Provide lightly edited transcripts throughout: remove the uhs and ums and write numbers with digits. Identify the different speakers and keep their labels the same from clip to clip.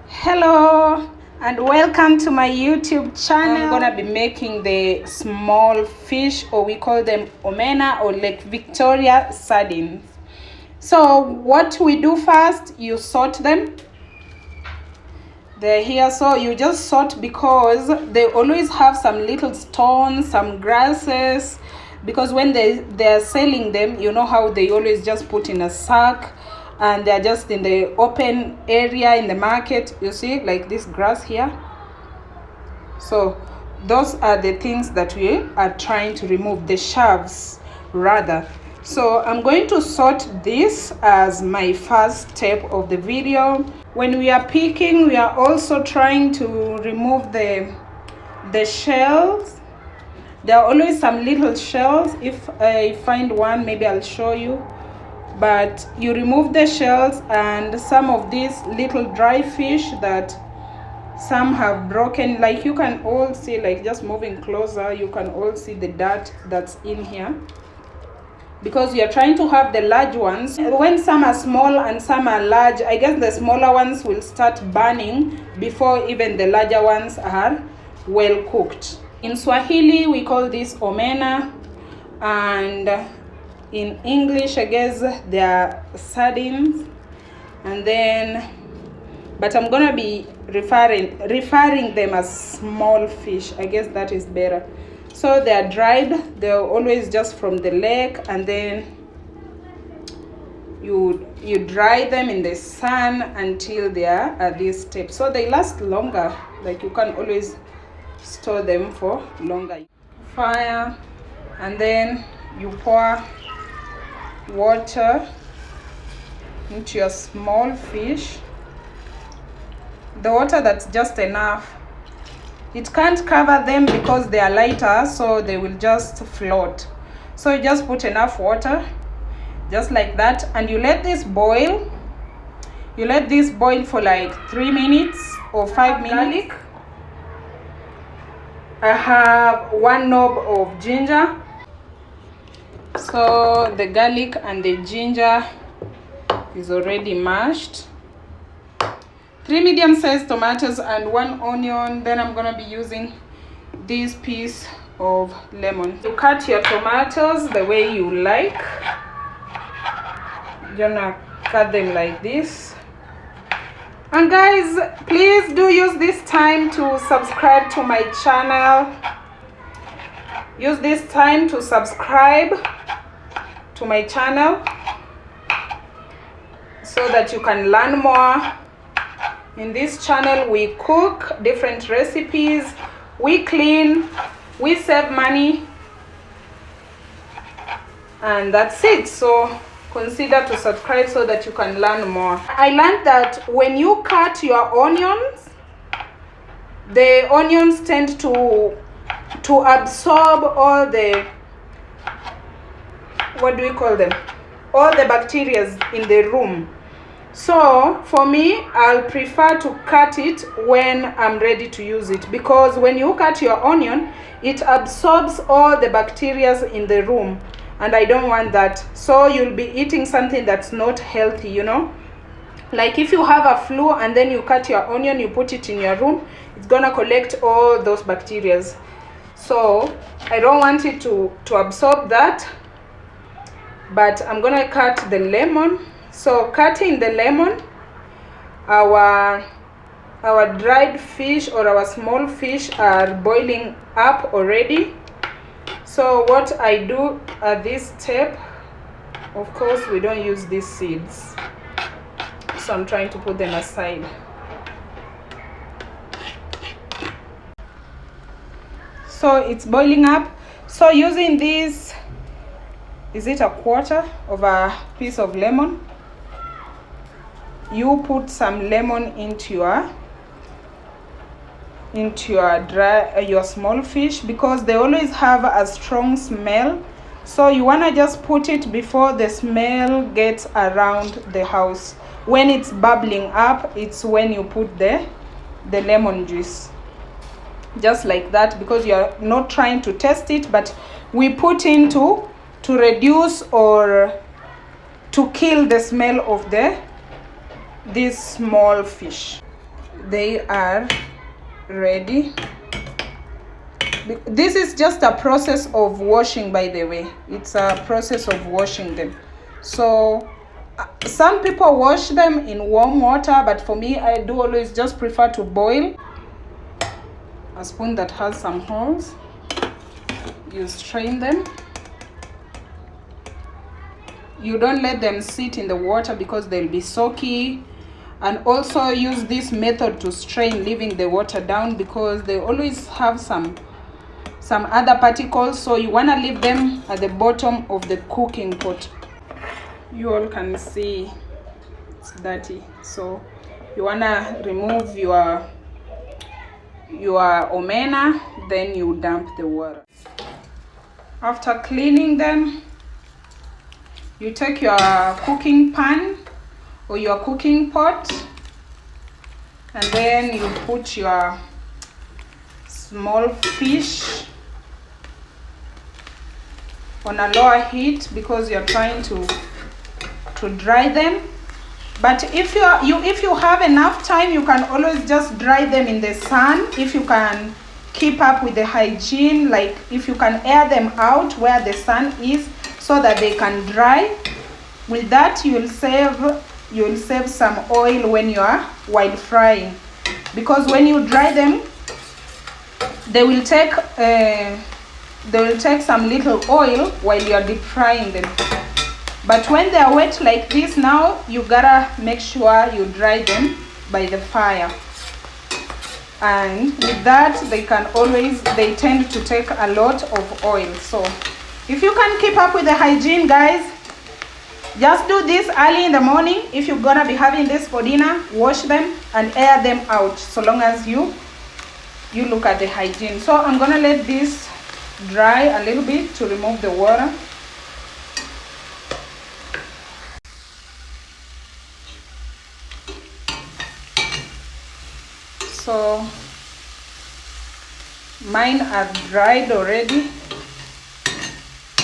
Speaker 1: Hello and welcome to my YouTube channel. I'm gonna be making the small fish, or we call them Omena or Lake Victoria sardines. So what we do first, you salt them. They're here, so you just salt because they always have some little stones, some grasses, because when they're selling them, you know how they always just put in a sack and they're just in the open area in the market. You see, like this grass here. So those are the things that we are trying to remove, the shelves rather. So I'm going to sort this as my first step of the video. When we are picking, we are also trying to remove the shells. There are always some little shells. If I find one, maybe I'll show you. But you remove the shells and some of these little dry fish that some have broken, like you can all see, like just moving closer, you can all see the dirt that's in here, because you're trying to have the large ones. When some are small and some are large, I guess the smaller ones will start burning before even the larger ones are well cooked. In Swahili we call this Omena, and in English I guess they are sardines. And then, but I'm gonna be referring them as small fish. I guess that is better. So they are dried. They're always just from the lake, and then you dry them in the sun until they are at this step, so they last longer. Like you can always store them for longer. Fire, and then you pour water into your small fish. The water that's just enough. It can't cover them because they are lighter, so they will just float. So you just put enough water, just like that, and you let this boil. You let this boil for like 3 minutes or 5 minutes. Garlic. I have 1 knob of ginger. So the garlic and the ginger is already mashed. 3 medium-sized tomatoes and 1 onion. Then I'm gonna be using this piece of lemon. You cut your tomatoes the way you like. You're gonna cut them like this. And guys, please do use this time to subscribe to my channel. Use this time to subscribe to my channel so that you can learn more. In this channel we cook different recipes, we clean, we save money, and that's it. So consider to subscribe so that you can learn more. I learned that when you cut your onions, the onions tend to absorb all the, what do we call them, all the bacteria in the room. So for me, I'll prefer to cut it when I'm ready to use it, because when you cut your onion, it absorbs all the bacteria in the room, and I don't want that. So you'll be eating something that's not healthy, you know. Like if you have a flu and then you cut your onion, you put it in your room, it's gonna collect all those bacteria. So I don't want it to absorb that, but I'm gonna cut the lemon. So cutting the lemon, our dried fish or our small fish are boiling up already. So what I do at this step, of course we don't use these seeds, so I'm trying to put them aside. So it's boiling up. So using this, is it a quarter of a piece of lemon? You put some lemon into your small fish, because they always have a strong smell. So you want to just put it before the smell gets around the house. When it's bubbling up, it's when you put the lemon juice, just like that, because you're not trying to taste it, but we put in to reduce or to kill the smell of this small fish. they are ready. This is just a process of washing, by the way. It's a process of washing them. So some people wash them in warm water, but for me, I do always just prefer to boil. A spoon that has some holes, you strain them. You don't let them sit in the water because they'll be soaky. And also use this method to strain, leaving the water down, because they always have some other particles, so you want to leave them at the bottom of the cooking pot. You all can see it's dirty, so you want to remove your omena, then you dump the water. After cleaning them, you take your cooking pan or your cooking pot, and then you put your small fish on a lower heat because you're trying to dry them. But if you have enough time, you can always just dry them in the sun. If you can keep up with the hygiene, like if you can air them out where the sun is so that they can dry, with that you'll save some oil while frying, because when you dry them, they will take some little oil while you are deep frying them. But when they are wet like this, now you gotta make sure you dry them by the fire. And with that, they tend to take a lot of oil. So if you can keep up with the hygiene, guys, just do this early in the morning. If you're gonna be having this for dinner, wash them and air them out, so long as you look at the hygiene. So I'm gonna let this dry a little bit to remove the water. So mine are dried already.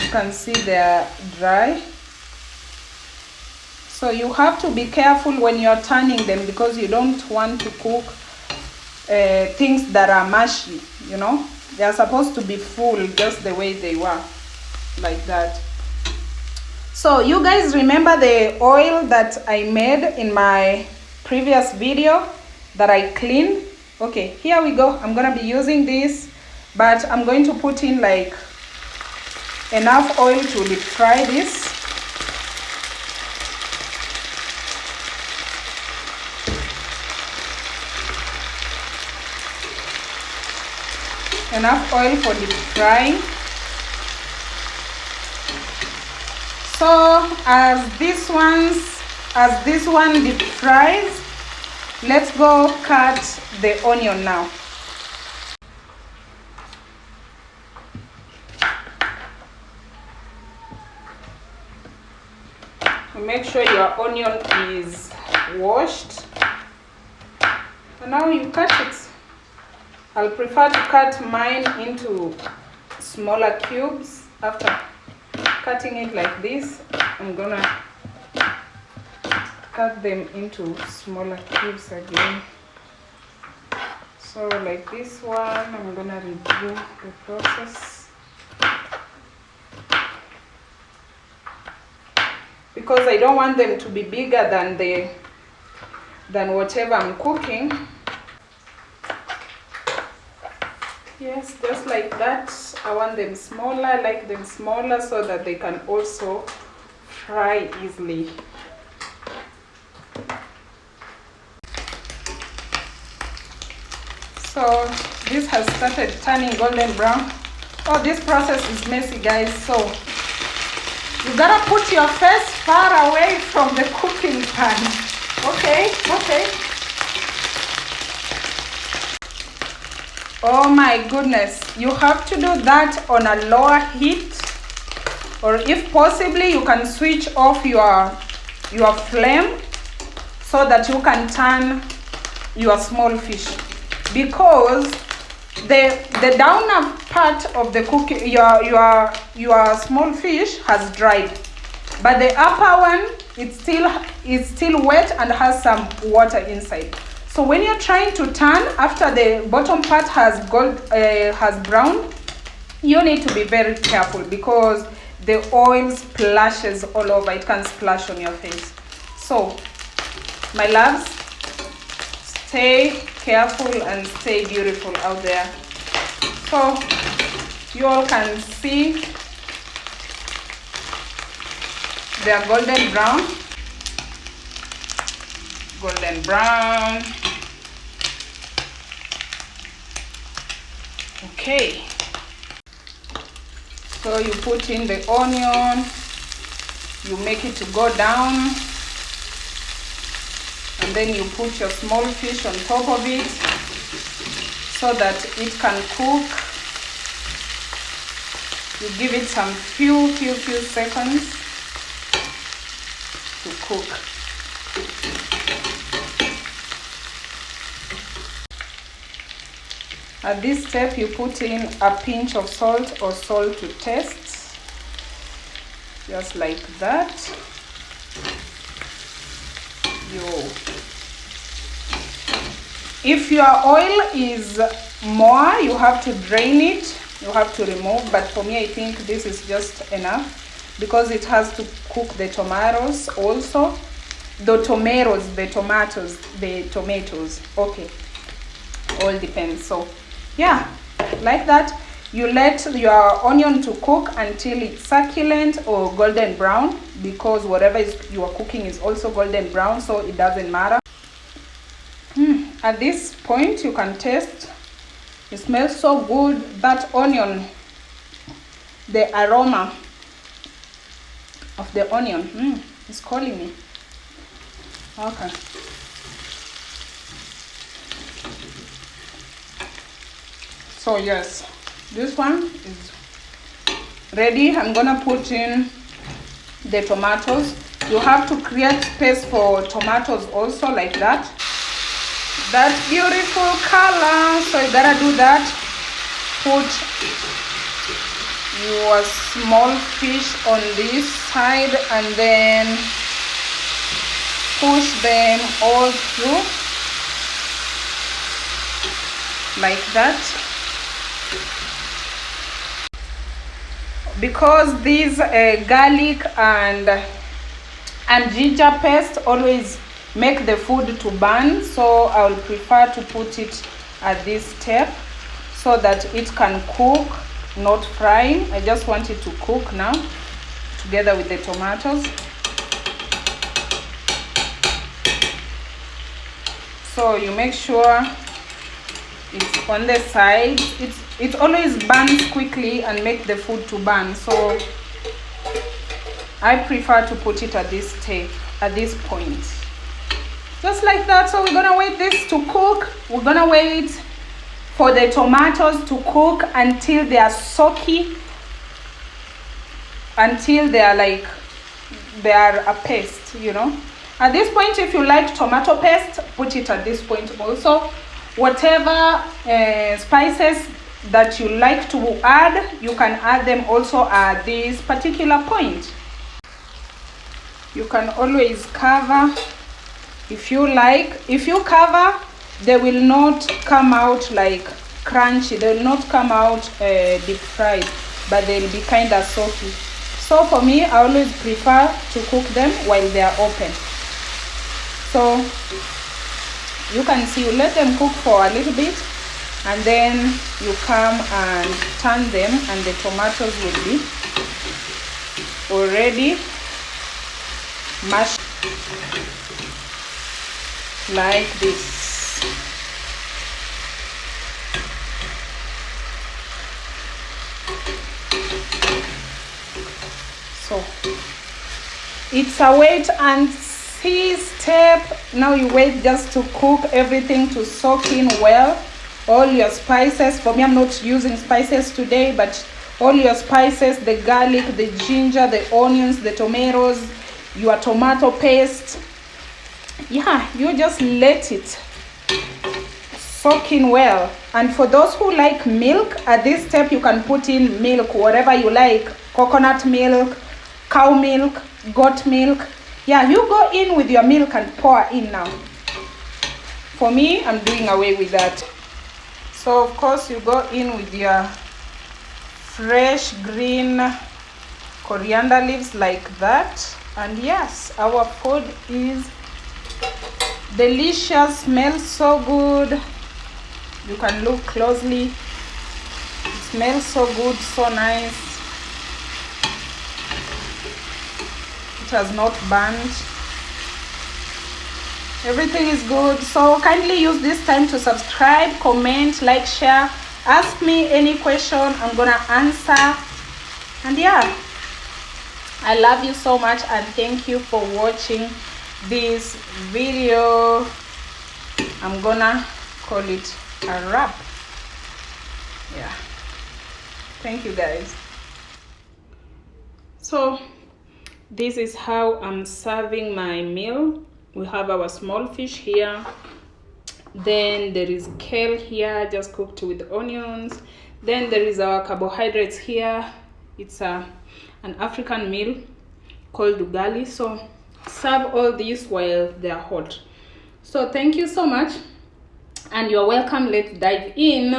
Speaker 1: You can see they are dry. So you have to be careful when you're turning them, because you don't want to cook things that are mushy, you know. They are supposed to be full just the way they were, like that. So you guys remember the oil that I made in my previous video that I cleaned? Okay, here we go. I'm gonna be using this, but I'm going to put in like enough oil to deep fry this. Enough oil for deep frying. So as this one deep fries, let's go cut the onion now. Make sure your onion is washed, and now you cut it. I'll prefer to cut mine into smaller cubes. After cutting it like this, I'm gonna cut them into smaller cubes again. So like this one, I'm gonna redo the process, because I don't want them to be bigger than whatever I'm cooking. Yes, just like that. I want them smaller, I like them smaller so that they can also fry easily. So this has started turning golden brown. Oh, this process is messy, guys. So you gotta put your face far away from the cooking pan. Okay. Oh my goodness, you have to do that on a lower heat, or if possibly you can switch off your flame so that you can turn your small fish, because the downer part of the cooking, your small fish has dried, but the upper one is still wet and has some water inside. So when you're trying to turn, after the bottom part has browned, you need to be very careful because the oil splashes all over. It can splash on your face. So my loves, stay careful and stay beautiful out there. So you all can see they are golden brown. Golden brown. Okay. So you put in the onion, you make it to go down, and then you put your small fish on top of it so that it can cook. You give it some few seconds to cook. At this step, you put in a pinch of salt or salt to taste, just like that. If your oil is more, you have to drain it, you have to remove, but for me I think this is just enough because it has to cook the tomatoes also. The tomatoes, okay, all depends. So yeah, like that, you let your onion to cook until it's succulent or golden brown, because whatever you are cooking is also golden brown, so it doesn't matter. At this point you can taste. It smells so good, that onion, the aroma of the onion is calling me. Okay. So yes, this one is ready. I'm gonna put in the tomatoes. You have to create space for tomatoes also, like that. That beautiful color. So you gotta do that. Put your small fish on this side and then push them all through like that. Because these garlic and ginger paste always make the food to burn, so I will prefer to put it at this step so that it can cook, not frying. I just want it to cook now together with the tomatoes. So you make sure it's on the side. It always burns quickly and make the food to burn, so I prefer to put it at this step, at this point, just like that. So we're gonna wait this to cook. We're gonna wait for the tomatoes to cook until they are soaky, until they are like they are a paste, you know. At this point, if you like tomato paste, put it at this point also. Whatever spices that you like to add, you can add them also at this particular point. You can always cover if you like. If you cover, they will not come out like crunchy, they will not come out deep fried, but they'll be kind of soapy. So for me, I always prefer to cook them while they are open. So you can see, you let them cook for a little bit and then you come and turn them, and the tomatoes will be already mashed like this. So it's a wait and see step. Now you wait just to cook everything to soak in well. All your spices, for me I'm not using spices today, but all your spices, the garlic, the ginger, the onions, the tomatoes, your tomato paste, yeah, you just let it soak in well. And for those who like milk, at this step you can put in milk, whatever you like, coconut milk, cow milk, goat milk. Yeah, you go in with your milk and pour in now. For me, I'm doing away with that. So of course you go in with your fresh green coriander leaves like that, and yes, our food is delicious, smells so good. You can look closely. It smells so good, so nice. It has not burned. Everything is good. So kindly use this time to subscribe, comment, like, share, ask me any question. I'm gonna answer. And yeah, I love you so much, and thank you for watching this video. I'm gonna call it a wrap. Yeah, thank you guys. So this is how I'm serving my meal. We have our small fish here, then there is kale here just cooked with onions, then there is our carbohydrates here. It's an African meal called ugali. So serve all these while they are hot. So thank you so much, and you're welcome. Let's dive in.